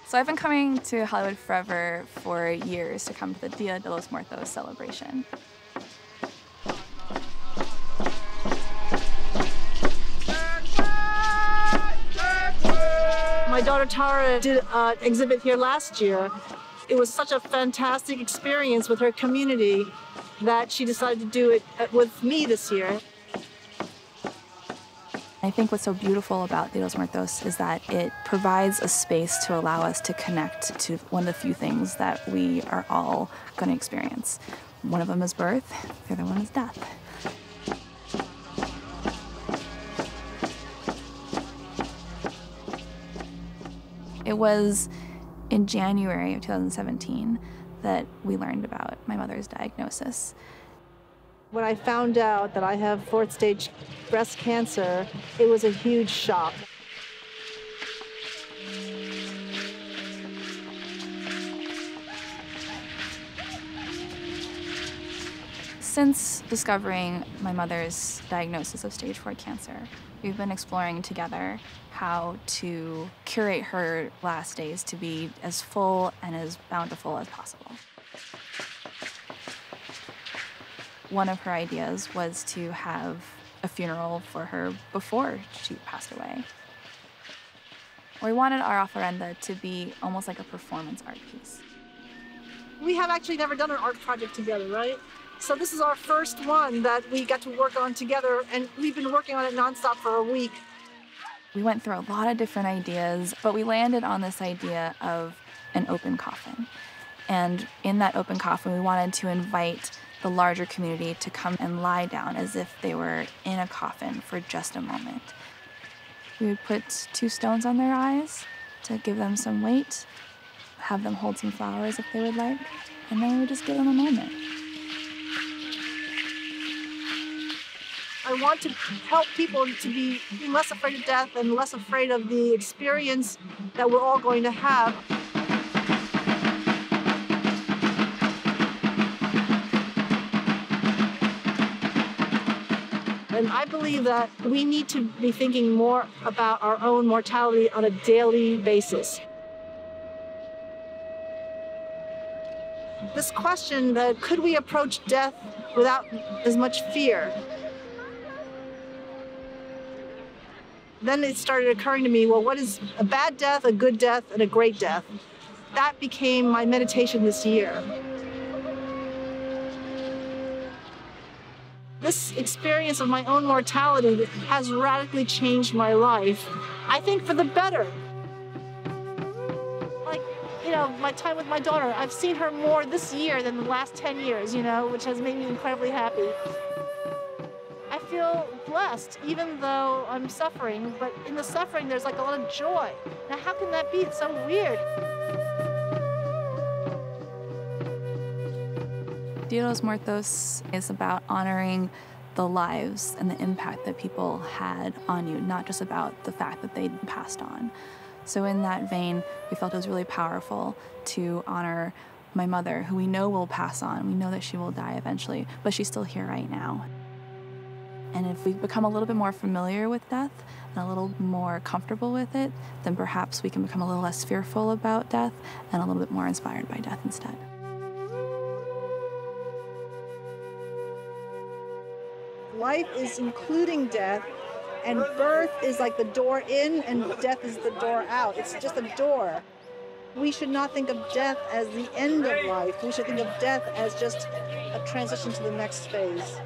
So I've been coming to Hollywood Forever for years to come to the Dia de los Muertos celebration. My daughter Tara did an exhibit here last year. It was such a fantastic experience with her community that she decided to do it with me this year. I think what's so beautiful about Dia de los Muertos is that it provides a space to allow us to connect to one of the few things that we are all going to experience. One of them is birth, the other one is death. It was in January of 2017 that we learned about my mother's diagnosis. When I found out that I have fourth-stage breast cancer, it was a huge shock. Since discovering my mother's diagnosis of stage 4 cancer, we've been exploring together how to curate her last days to be as full and as bountiful as possible. One of her ideas was to have a funeral for her before she passed away. We wanted our Ofrenda to be almost like a performance art piece. We have actually never done an art project together, right? So this is our first one that we got to work on together, and we've been working on it nonstop for a week. We went through a lot of different ideas, but we landed on this idea of an open coffin. And in that open coffin, we wanted to invite the larger community to come and lie down as if they were in a coffin for just a moment. We would put 2 stones on their eyes to give them some weight, have them hold some flowers if they would like, and then we would just give them a moment. I want to help people to be less afraid of death and less afraid of the experience that we're all going to have. And I believe that we need to be thinking more about our own mortality on a daily basis. This question that could we approach death without as much fear? Then it started occurring to me, well, what is a bad death, a good death, and a great death? That became my meditation this year. This experience of my own mortality has radically changed my life, I think for the better. Like, my time with my daughter, I've seen her more this year than the last 10 years, which has made me incredibly happy. I feel blessed, even though I'm suffering, but in the suffering, there's like a lot of joy. Now, how can that be? It's so weird. Dia de los Muertos is about honoring the lives and the impact that people had on you, not just about the fact that they passed on. So in that vein, we felt it was really powerful to honor my mother, who we know will pass on. We know that she will die eventually, but she's still here right now. And if we become a little bit more familiar with death and a little more comfortable with it, then perhaps we can become a little less fearful about death and a little bit more inspired by death instead. Life is including death, and birth is like the door in, and death is the door out. It's just a door. We should not think of death as the end of life. We should think of death as just a transition to the next phase.